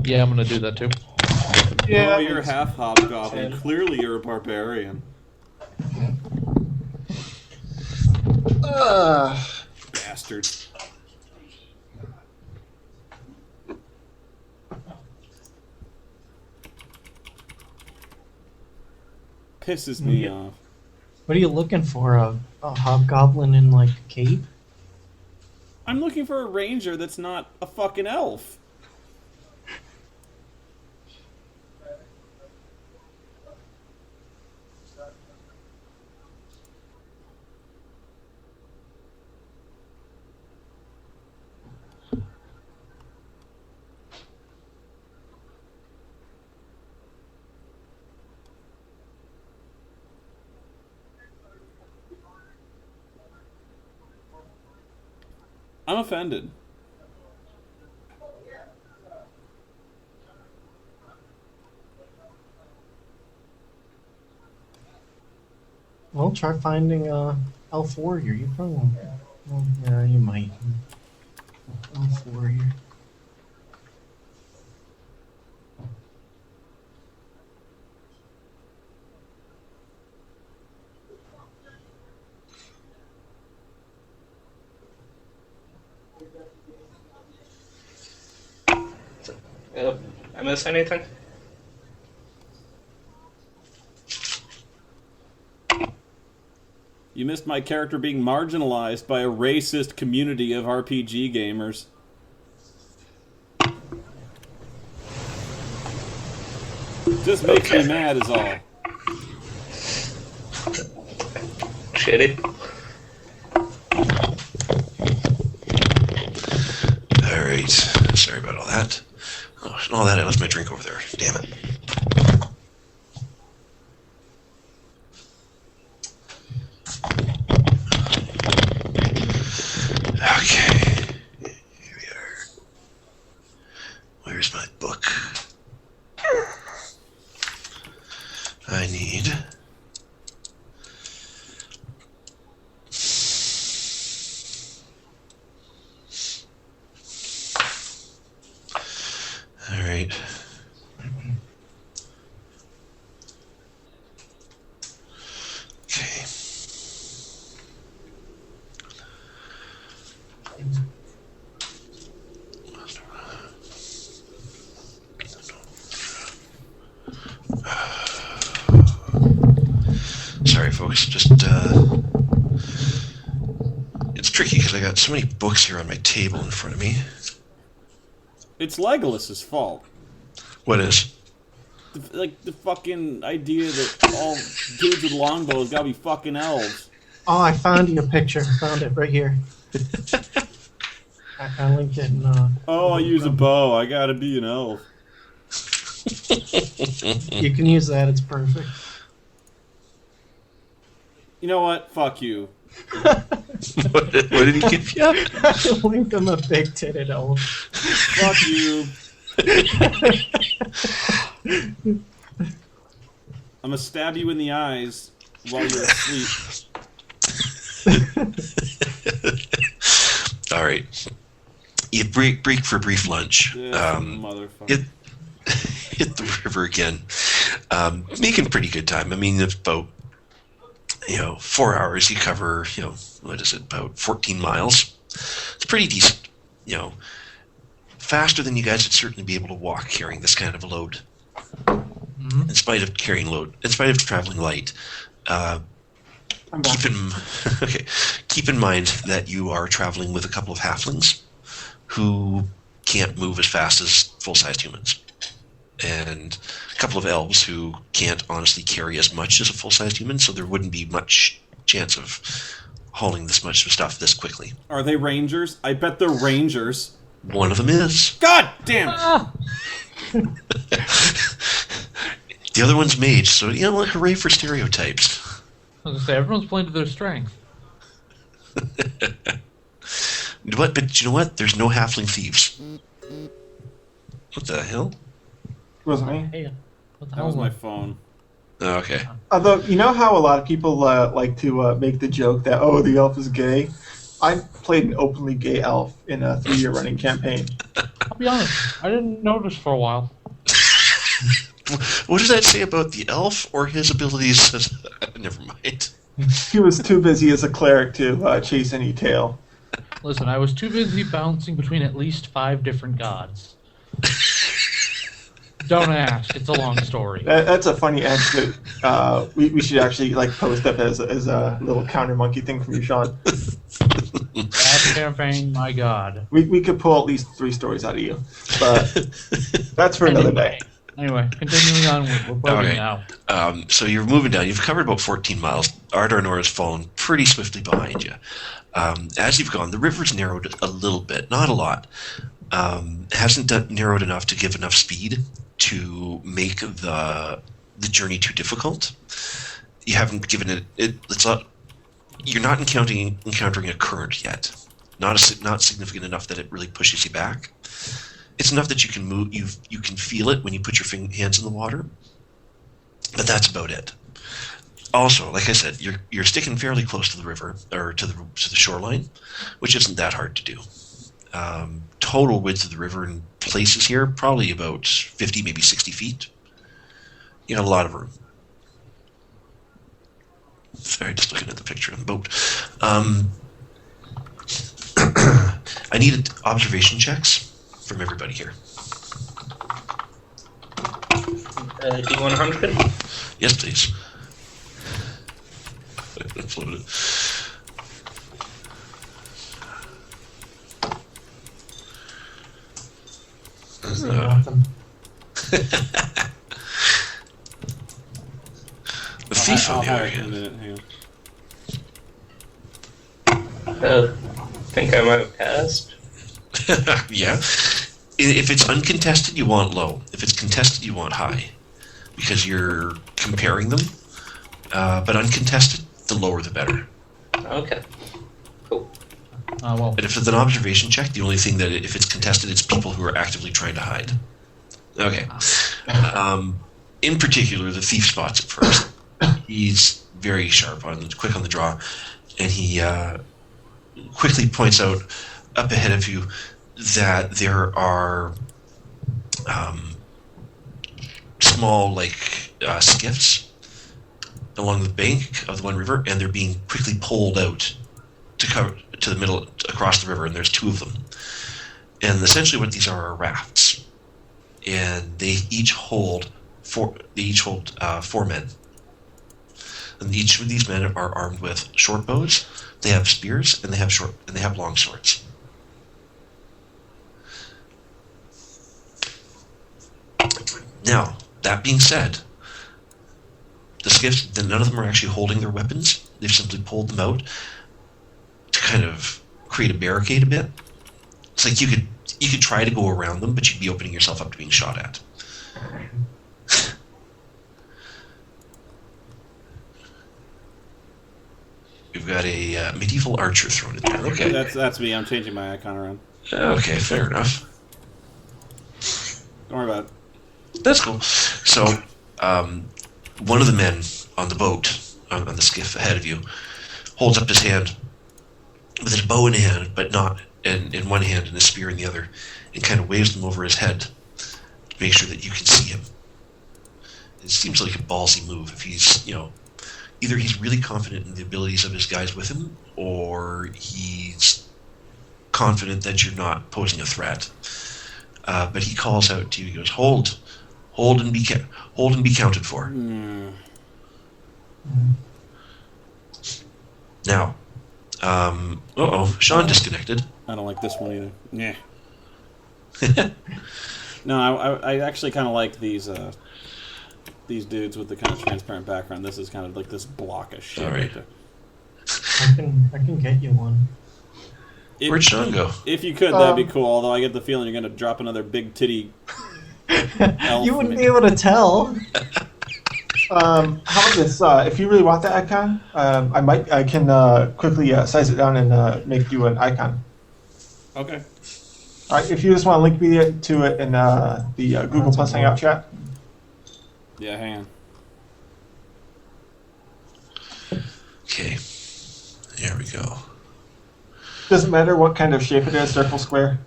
Yeah, I'm gonna do that too. Yeah, Oh, you're half hobgoblin. Clearly, you're a barbarian. Bastards. Pisses me off. What are you looking for? A hobgoblin in like a cape? I'm looking for a ranger that's not a fucking elf. I'm offended. Well, try finding elf warrior. You probably won't. Well, yeah, you might. Elf warrior. I miss anything? You missed my character being marginalized by a racist community of RPG gamers. Just makes me mad is all. Shitty. Alright, sorry about all that. Oh, and all that, I left my drink over there. Damn it. Okay. Here we are. Where's my book? I need... Alright. Okay. Sorry, folks. Just, it's tricky because I got so many books here on my table in front of me. It's Legolas's fault. What is? The fucking idea that all dudes with longbows gotta be fucking elves. Oh, I found you a picture. I found it right here. I linked it in, Oh, I use a bow. I gotta be an elf. You can use that. It's perfect. You know what? Fuck you. What did he give you? I linked him a big-titted elf. Fuck you. I'm gonna stab you in the eyes while you're asleep. All right. You break for a brief lunch. Motherfucker. Hit the river again. Making pretty good time. I mean, it's about 4 hours. You cover what is it, about 14 miles. It's pretty decent. Faster than you guys would certainly be able to walk carrying this kind of a load. In spite of traveling light. Keep in mind that you are traveling with a couple of halflings who can't move as fast as full-sized humans, and a couple of elves who can't honestly carry as much as a full-sized human, so there wouldn't be much chance of hauling this much stuff this quickly. Are they rangers? I bet they're rangers. One of them is. God damn it! The other one's mage, so hooray for stereotypes. I was gonna say, everyone's playing to their strength. But you know what? There's no halfling thieves. What the hell? It wasn't me. Hey, what the That hell? was my phone. Oh, okay. Although, you know how a lot of people like to make the joke that, oh, the elf is gay? I played an openly gay elf in a 3-year running campaign. I'll be honest, I didn't notice for a while. What does that say about the elf or his abilities? Never mind. He was too busy as a cleric to chase any tail. Listen, I was too busy bouncing between at least 5 different gods. Don't ask. It's a long story. That's a funny anecdote. We should actually post up as a little counter monkey thing from you, Sean. Bad campaign, my god. We could pull at least 3 stories out of you, but that's for another day. Anyway, continuing on, we're boating now. So you're moving down. You've covered about 14 miles. Ardarnor has fallen pretty swiftly behind you. As you've gone, the river's narrowed a little bit, not a lot. Hasn't narrowed enough to give enough speed to make the journey too difficult. You haven't given it. It's not. You're not encountering a current yet. Not significant enough that it really pushes you back. It's enough that you can move. You can feel it when you put your hands in the water, but that's about it. Also, like I said, you're sticking fairly close to the river or to the shoreline, which isn't that hard to do. Total width of the river in places here probably about 50, maybe 60 feet. You got a lot of room. Sorry, just looking at the picture of the boat. I needed observation checks from everybody here. Do you want 100? Yes, please. Floated. Nothing. The thief on the other in a hand. minute. Hang on. Think I might have passed. Yeah. If it's uncontested, you want low. If it's contested, you want high. Because you're comparing them. But uncontested, the lower the better. Okay. Cool. Well, But if it's an observation check, the only thing that if it's contested, it's people who are actively trying to hide. Okay. In particular, the thief spots it first. He's very sharp, quick on the draw, and he quickly points out up ahead of you that there are small, skiffs along the bank of the one river, and they're being quickly pulled out to the middle, across the river, and there's 2 of them. And essentially what these are rafts. And they each hold 4 men. And each of these men are armed with short bows, they have spears, and they have long swords. Now, that being said, the skiffs, none of them are actually holding their weapons. They've simply pulled them out to kind of create a barricade a bit. It's like you could try to go around them, but you'd be opening yourself up to being shot at. We've got a medieval archer thrown in there. Okay. That's me. I'm changing my icon around. Okay, fair enough. Don't worry about it. That's cool. So, one of the men on the boat, on the skiff ahead of you, holds up his hand with his bow in hand, but not in one hand and a spear in the other, and kind of waves them over his head to make sure that you can see him. It seems like a ballsy move. If he's, either he's really confident in the abilities of his guys with him, or he's confident that you're not posing a threat. But he calls out to you. He goes, "Hold and be counted for." Now, Sean disconnected. I don't like this one either. Yeah. No, I actually kind of like these dudes with the kind of transparent background. This is kind of like this block of shit. All right. there. I can get you one. Where'd Sean go? If you could, that'd be cool. Although I get the feeling you're going to drop another big titty elf. You wouldn't be able to tell. How about this? If you really want that icon, I can quickly size it down and make you an icon. Okay. All right, if you just want to link me to it in the Google Plus Hangout chat. Yeah, hang on. Okay, there we go. Doesn't matter what kind of shape it is, circle, square.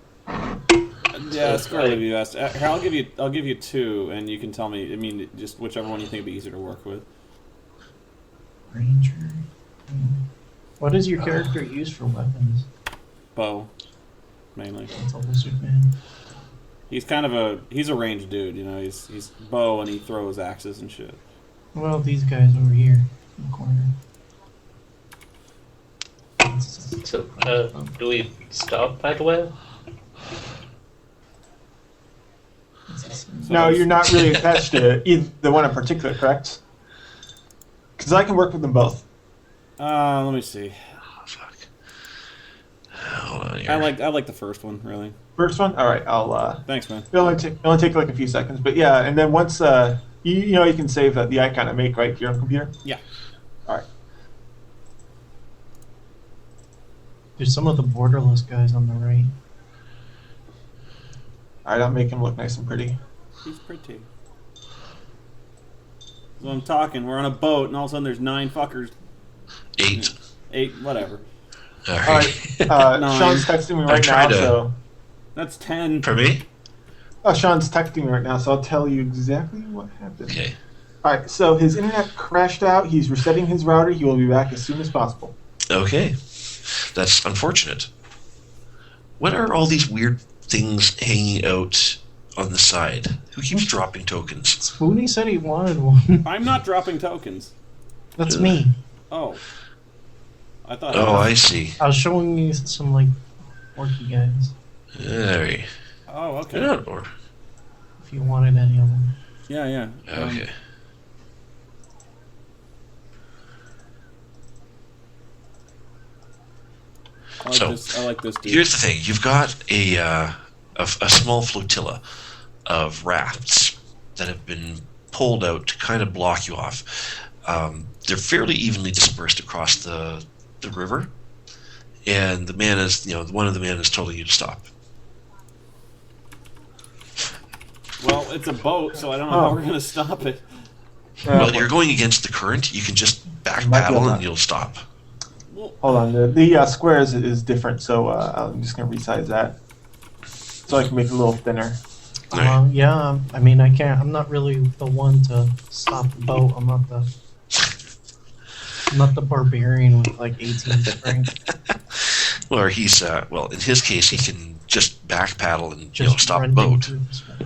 Yeah, So, square would be best. Here, I'll give you 2, and you can tell me. I mean, just whichever one you think would be easier to work with. Ranger. What does your character use for weapons? Bow, mainly. That's a lizard man. He's kind of he's a ranged dude, you know. He's bow and he throws axes and shit. Well, these guys over here in the corner. So, do we stop, by the way? No, you're not really attached to either one in particular, correct? Because I can work with them both. Let me see. Oh, fuck. Hold on here. I like the first one, really. First one? All right, I'll... Thanks, man. It'll only take like a few seconds. But yeah, and then once... you know you can save the icon I make, right, to your own computer? Yeah. All right. There's some of the borderless guys on the right. All right, I'll make him look nice and pretty. He's pretty. So I'm talking. We're on a boat, and all of a sudden there's 9 fuckers. 8. 8, whatever. All All right. right, Nine. Sean's texting me right trying now, to- so... That's 10. For me? Sean's texting me right now, so I'll tell you exactly what happened. Okay. All right, so his internet crashed out. He's resetting his router. He will be back as soon as possible. Okay. That's unfortunate. What are all these weird things hanging out on the side? Who keeps dropping tokens? Spoony said he wanted one. I'm not dropping tokens. That's me. Oh. I thought. Oh, I see. I was showing you some, like, orky guys. There. Oh, okay. They're not more. If you wanted any of them. Yeah, yeah. Okay. I like this dude. Here's the thing: you've got a small flotilla of rafts that have been pulled out to kind of block you off. They're fairly evenly dispersed across the river, and the man is, one of the men is telling you to stop. Well, it's a boat, so I don't know how we're gonna stop it. Well, you're going against the current. You can just back Might be paddle able and to- you'll stop. Hold on, the square is different, so I'm just going to resize that. So I can make it a little thinner. Right. Yeah, I mean, I can't. I'm not really the one to stop the boat. I'm not the barbarian with like 18 strength. Or he's in his case, he can just back paddle and Just stop the run boat. into this one.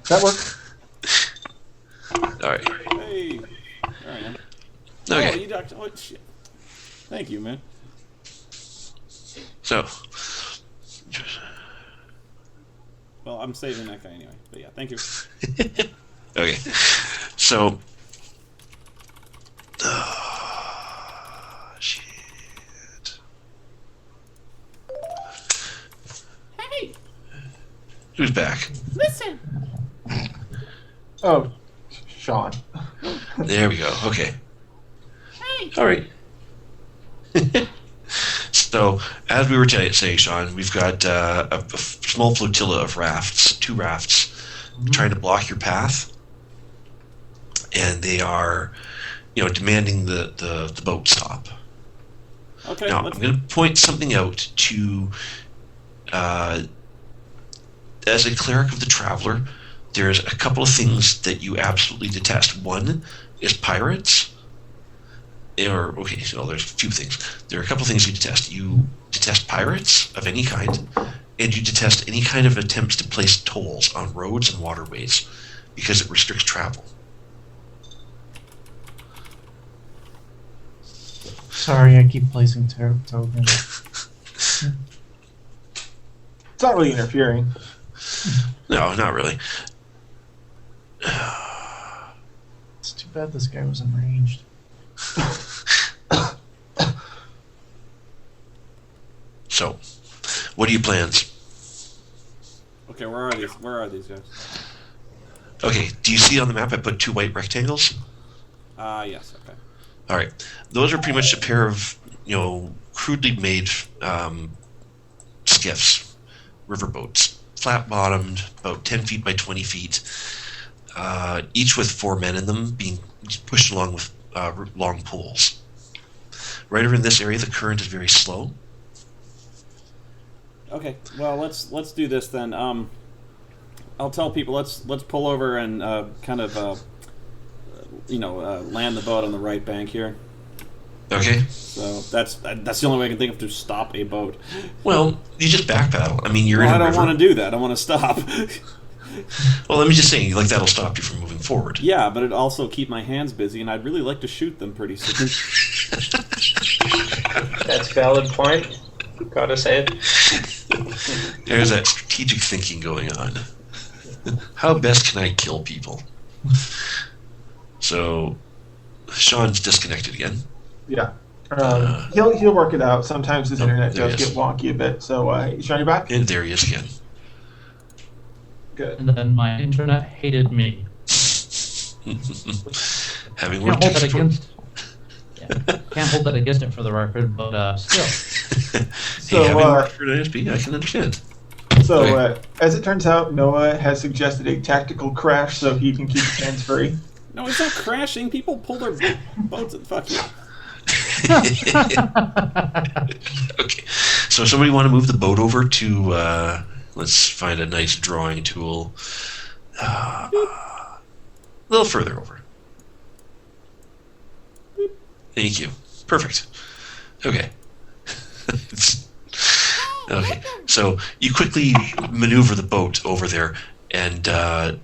Does that work? All right. Hey, there I am. Okay. Oh, you docked. Oh shit. Thank you, man. So. Well, I'm saving that guy anyway. But yeah, thank you. Okay. So. Shit. Hey, Who's back? listen. Oh, Sean. There we go. Okay. Hey. All right. So, as we were saying, Sean, we've got a small flotilla of rafts, 2 rafts, trying to block your path, and they are, demanding the boat stop. Okay. Now, I'm going to point something out to, as a cleric of the Traveler, there's a couple of things that you absolutely detest. One is pirates. There's a few things. There are a couple of things you detest. You detest pirates of any kind, and you detest any kind of attempts to place tolls on roads and waterways, because it restricts travel. Sorry, I keep placing tokens. It's not really interfering. No, not really. It's too bad this guy was enraged. So, what are your plans? Okay, where are these guys? Okay, do you see on the map I put 2 white rectangles? Yes. Okay. All right, those are pretty much a pair of crudely made skiffs, riverboats, flat bottomed, about 10 feet by 20 feet, each with 4 men in them, being pushed along with long poles. Right over in this area, the current is very slow, Okay, well let's do this then. I'll tell people let's pull over and kind of land the boat on the right bank here. Okay. So that's the only way I can think of to stop a boat. Well, you just back paddle. I mean, you're Well, in a I don't river. want to do that. I want to stop. Well, let me just say, like, that'll stop you from moving forward. Yeah, but it'd also keep my hands busy, and I'd really like to shoot them pretty soon. That's a valid point. Gotta say it. There's that strategic thinking going on. How best can I kill people? So, Sean's disconnected again. Yeah. He'll work it out. Sometimes his internet there does he is. get wonky a bit. So, Sean, you back? And there he is again. Good. And then my internet hated me. Having Can't worked hold that for- against. Yeah, can't hold that against it for the record, but still. So, hey, having worked for an ISP, I can understand. So, Okay. as it turns out, Noah has suggested a tactical crash so he can keep his hands free. No, it's not crashing. People pull their boats and fuck you. Okay, so somebody want to move the boat over to, let's find a nice drawing tool. A little further over. Thank you. Perfect. Okay. Okay, so you quickly maneuver the boat over there, and, where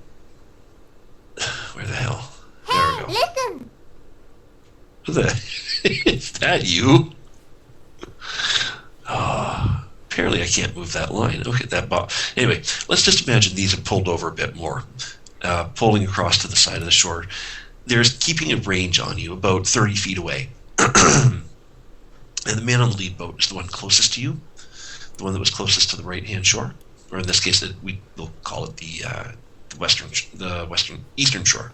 the hell? There we go. Listen! Who the is that you? Apparently I can't move that line. Okay, that anyway, let's just imagine these have pulled over a bit more, pulling across to the side of the shore. There's keeping a range on you, about 30 feet away. And the man on the lead boat is the one closest to you, the one that was closest to the right-hand shore, or in this case, we'll call it the eastern shore,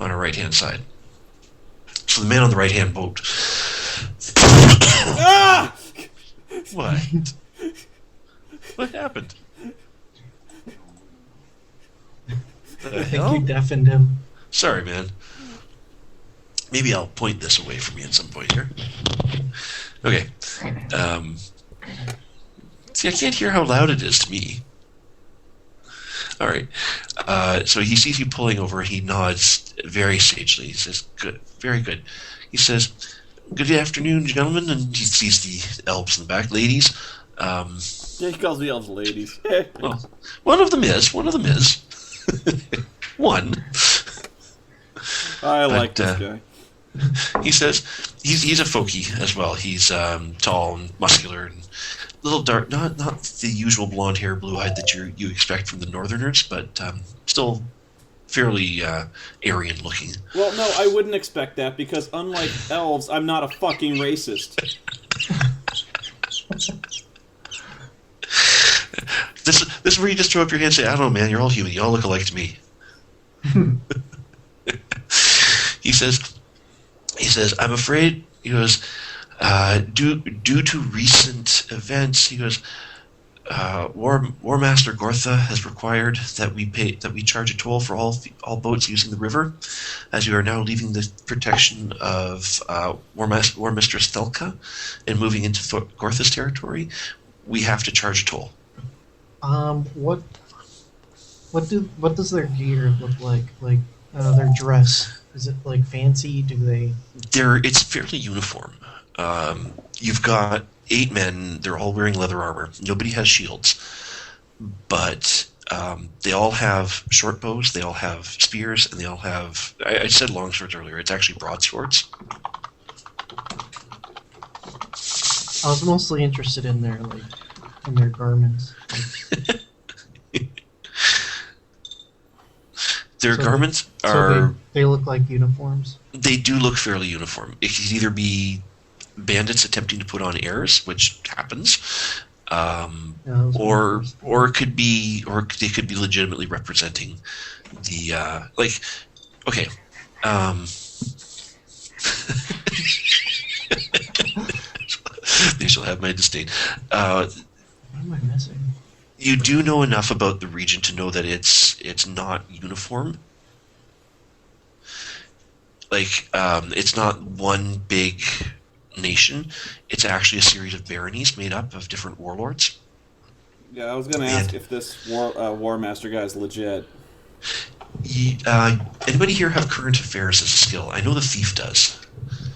on our right-hand side. So the man on the right-hand boat. Ah! What? What happened? The I think hell? you deafened him. Sorry, man. Maybe I'll point this away from me at some point here. Okay. See, I can't hear how loud it is to me. All right. So he sees you pulling over. He nods very sagely. He says, "Good, very good." He says, "Good afternoon, gentlemen," and he sees the elves in the back, ladies. Yeah, he calls the elves ladies. Well, one of them is. One. I like But, this guy. He says he's a folkie as well. He's tall and muscular and a little dark, not the usual blonde hair, blue eyed that you expect from the Northerners, but still fairly Aryan looking. Well, no, I wouldn't expect that because unlike elves, I'm not a fucking racist. This is where you just throw up your hand and say, "I don't know, man. You're all human. You all look alike to me." He says, "I'm afraid," he goes, due to recent events, he goes, War Master Gortha has required that we charge a toll for all boats using the river, as you are now leaving the protection of War Mistress Thelka and moving into Gortha's territory. We have to charge a toll. What does their gear look like? Like their dress? Is it like fancy? Do they? It's fairly uniform. You've got 8 men. They're all wearing leather armor. Nobody has shields, but they all have short bows. They all have spears, and they all have. I said long swords earlier. It's actually broadswords. I was mostly interested in their garments. Their So- garments So are. they look like uniforms. They do look fairly uniform. It could either be bandits attempting to put on airs, which happens, Yeah, those or are- they could be legitimately representing the like. Okay. They shall have my disdain. What am I missing? You do know enough about the region to know that it's not uniform. Like, it's not one big nation. It's actually a series of baronies made up of different warlords. Yeah, I was going to ask if this War Master guy is legit. Anybody here have current affairs as a skill? I know the thief does.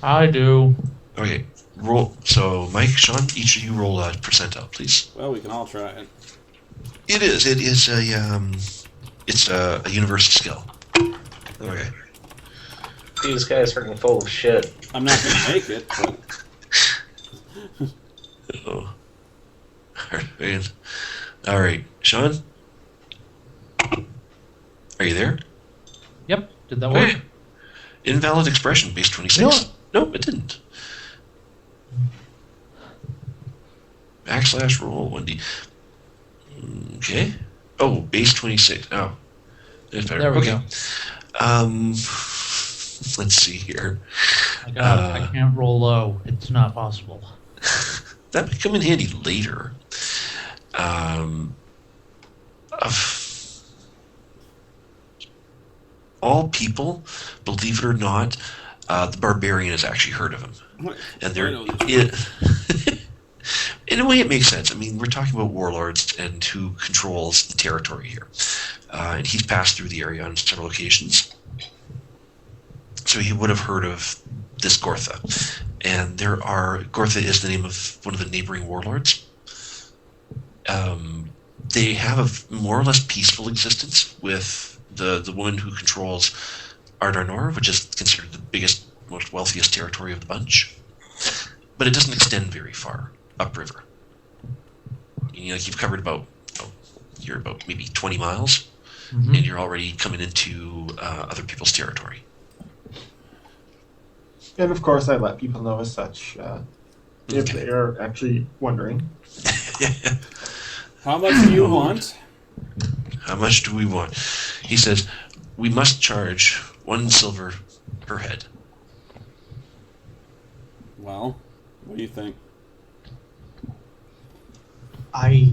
I do. Okay, roll. So, Mike, Sean, each of you roll a percentile, please. Well, we can all try it. It is. It is it's a universal skill. Okay. These guys are full of shit. I'm not going to make it, but... Oh. All right, Sean. Are you there? Yep. Did that work? Okay. Invalid expression, base 26. Nope, it didn't. / roll 1d. Okay. Oh, base 26. Oh. That's better. There we Okay. go. Let's see here. I can't roll low. It's not possible. That might come in handy later. All people, believe it or not, the barbarian has actually heard of him. And they're in a way it makes sense. I mean, we're talking about warlords and who controls the territory here. And he's passed through the area on several occasions. So he would have heard of this Gortha. And Gortha is the name of one of the neighboring warlords. They have a more or less peaceful existence with the woman who controls Ardarnor, which is considered the biggest, most wealthiest territory of the bunch. But it doesn't extend very far upriver. You've covered you're about maybe 20 miles, and you're already coming into other people's territory. And of course, I let people know as such, if they are actually wondering. How much do you want? How much do we want? He says, we must charge 1 silver per head. Well, what do you think? I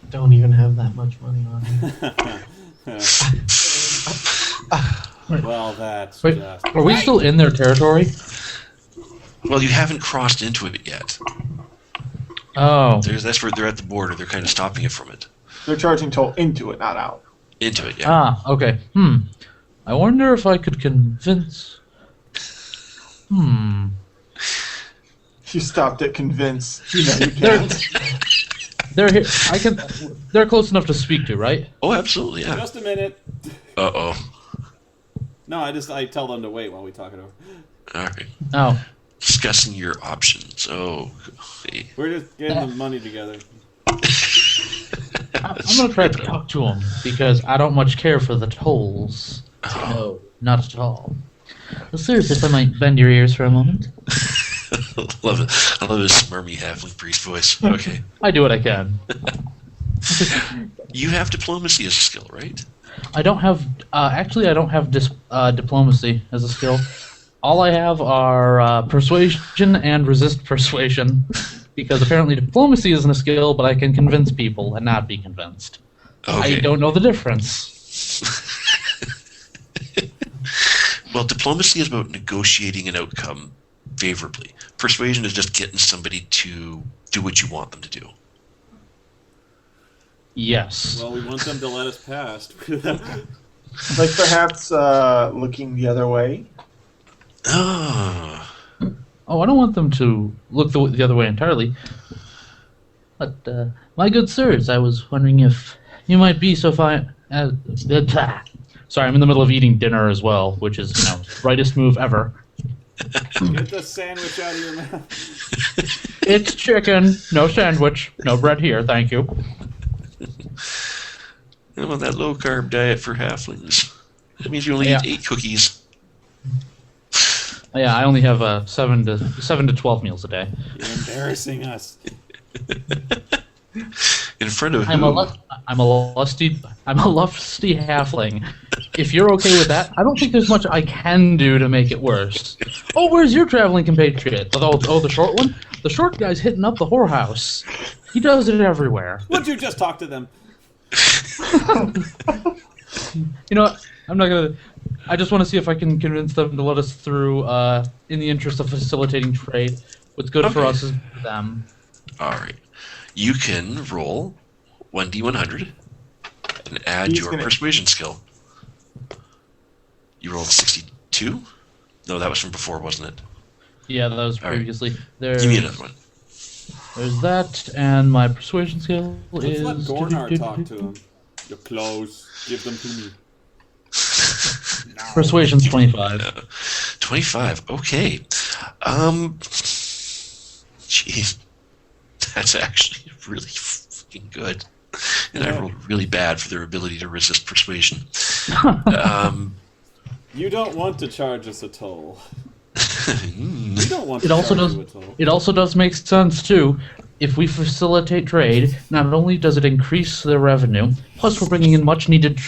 don't even have that much money on me. Well, that's Wait, just... are we still in their territory? Well, you haven't crossed into it yet. Oh. That's where they're at the border. They're kind of stopping it from it. They're charging toll into it, not out. Into it, yeah. Okay. I wonder if I could convince... You stopped at convince. You know you can't. They're here. They're close enough to speak to, right? Oh, absolutely, yeah. Just a minute. Uh-oh. No, I tell them to wait while we talk it over. All right. Oh. Discussing your options. Oh, okay. We're just getting the money together. I'm going to try to talk to him, because I don't much care for the tolls. No, not at all. Well, seriously, if I might bend your ears for a moment. Love it. I love his smarmy halfling priest voice. Okay. I do what I can. You have diplomacy as a skill, right? I don't have... actually, I don't have diplomacy as a skill. All I have are persuasion and resist persuasion, because apparently diplomacy isn't a skill, but I can convince people and not be convinced. Okay. I don't know the difference. Well, diplomacy is about negotiating an outcome favorably. Persuasion is just getting somebody to do what you want them to do. Yes. Well, we want them to let us pass. Like perhaps looking the other way. Ah. Oh, I don't want them to look the other way entirely. But, my good sirs, I was wondering if you might be so fine as... Sorry, I'm in the middle of eating dinner as well, which is, rightest move ever. Get the sandwich out of your mouth. It's chicken, no sandwich, no bread here, thank you. That low-carb diet for halflings. That means you only eat 8 cookies. Yeah, I only have 7 to 12 meals a day. You're embarrassing us. In front of I'm who? a lusty halfling. If you're okay with that, I don't think there's much I can do to make it worse. Oh, where's your traveling compatriot? Oh, the short one? The short guy's hitting up the whorehouse. He does it everywhere. Would you just talk to them? You know what? I'm not gonna... I just want to see if I can convince them to let us through in the interest of facilitating trade. What's good for us is good for them. All right. You can roll 1d100 and add He's your gonna- persuasion skill. You rolled 62? No, that was from before, wasn't it? Yeah, that was All right. previously. Give me another one. There's that, and my persuasion skill Let's is... let Gornar talk to him. Your clothes. Give them to me. Persuasion's 25. 25. Okay. Jeez. That's actually really fucking good. And I rolled really bad for their ability to resist persuasion. You don't want to charge us a toll. Hmm. We don't want to It also charge does. you a toll. It also does make sense too. If we facilitate trade, not only does it increase their revenue, plus we're bringing in much needed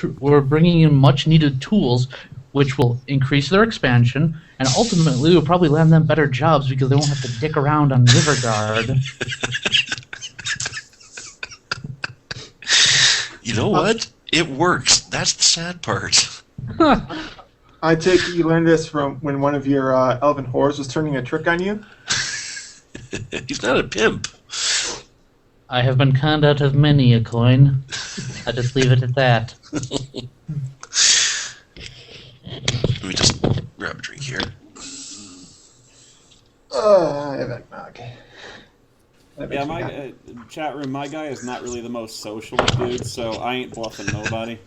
tools, which will increase their expansion, and ultimately will probably land them better jobs because they won't have to dick around on River Guard. You know what? It works. That's the sad part. I take it you learned this from when one of your elven whores was turning a trick on you? He's not a pimp. I have been conned out of many a coin. I just leave it at that. Let me just grab a drink here. I have eggnog. That makes Yeah, me my happy. chat room, my guy is not really the most social dude, so I ain't bluffing nobody.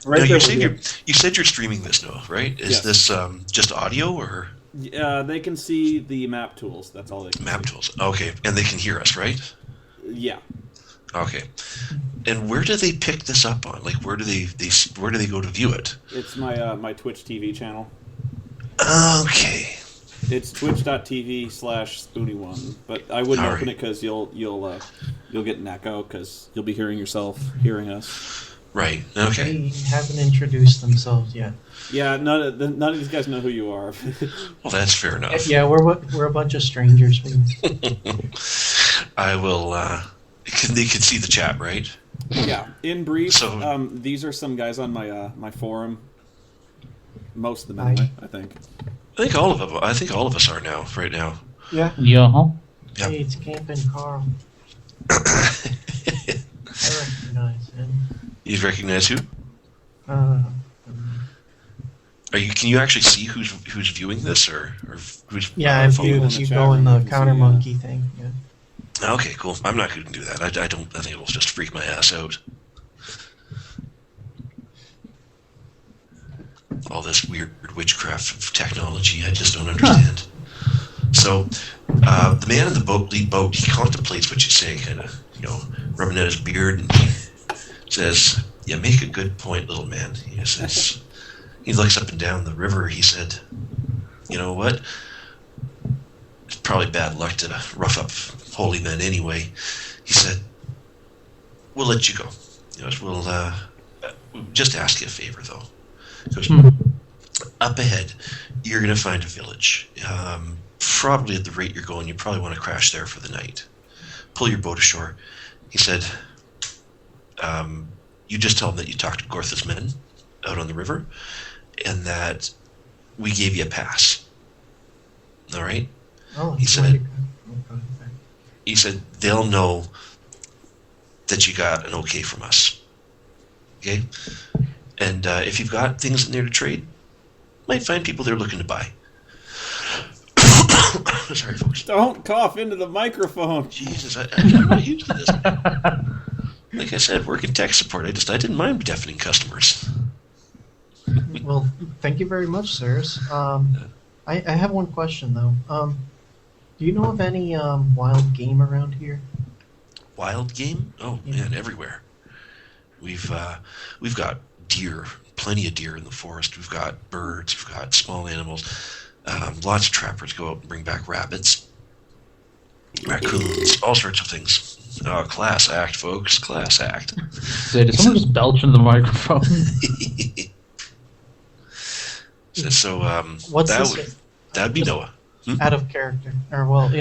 Right Now, there you said you're streaming this now, right? Is Yes. this just audio or They can see the map tools. That's all they can map see. tools? Okay, and they can hear us, right? Yeah. Okay. And where do they pick this up on? Like, where do they go to view it? It's my my Twitch TV channel. Okay. It's twitch.tv/Spoony1, but I wouldn't All open right. it because you'll get an echo because you'll be hearing yourself hearing us. Right. Okay. They haven't introduced themselves yet. Yeah, none of these guys know who you are. Well, that's fair enough. Yeah, we're a bunch of strangers. I will. They can see the chat, right? Yeah. In brief, So- these are some guys on my my forum. Most of them, Hi. anyway. I think. I think all of them. I think all of us are now, right now. Yeah. Yeah. Yep. Hey, it's Campin' Carl. I recognize him. You recognize who? Uh, Are you? Can you actually see who's viewing this, or who's? yeah, on the if phone? you, in the if you chat go in room, the you can counter see, monkey thing. Yeah. Okay, cool. I'm not going to do that. I don't. I think it'll just freak my ass out. All this weird witchcraft technology, I just don't understand. So, the man in the lead boat, he contemplates what you say, kind of, rubbing at his beard, and he says, "Yeah, make a good point, little man." He says, he looks up and down the river. He said, "You know what? It's probably bad luck to rough up holy men anyway." He said, "We'll let you go. We'll just ask you a favor, though." He goes, "Up ahead, you're going to find a village. Probably at the rate you're going, you probably want to crash there for the night. Pull your boat ashore." He said, "You just tell them that you talked to Gortha's men out on the river, and that we gave you a pass. All right?" Oh, He it's said- really good. Okay. He said, "They'll know that you got an okay from us. Okay? And if you've got things in there to trade, might find people there looking to buy." Sorry, folks. Don't cough into the microphone. Jesus, I'm not used to this. Like I said, working tech support, I didn't mind deafening customers. Well, thank you very much, sirs. I have one question though. Do you know of any wild game around here? Wild game? Oh Yeah. man, everywhere. We've got deer, plenty of deer in the forest. We've got birds. We've got small animals. Lots of trappers go out and bring back rabbits, raccoons, all sorts of things. Class act, folks. Class act. Say, did someone just belch into the microphone? so What's that this? that'd be Noah. Out of character, or well,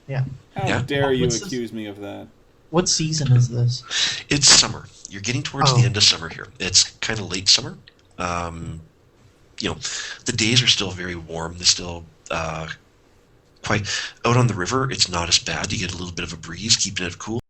yeah. How Yeah. dare you What's this? accuse me of that? What season is this? It's summer. You're getting towards Oh. the end of summer here. It's kind of late summer. The days are still very warm. They're still quite out on the river. It's not as bad. You get a little bit of a breeze, keeping it cool.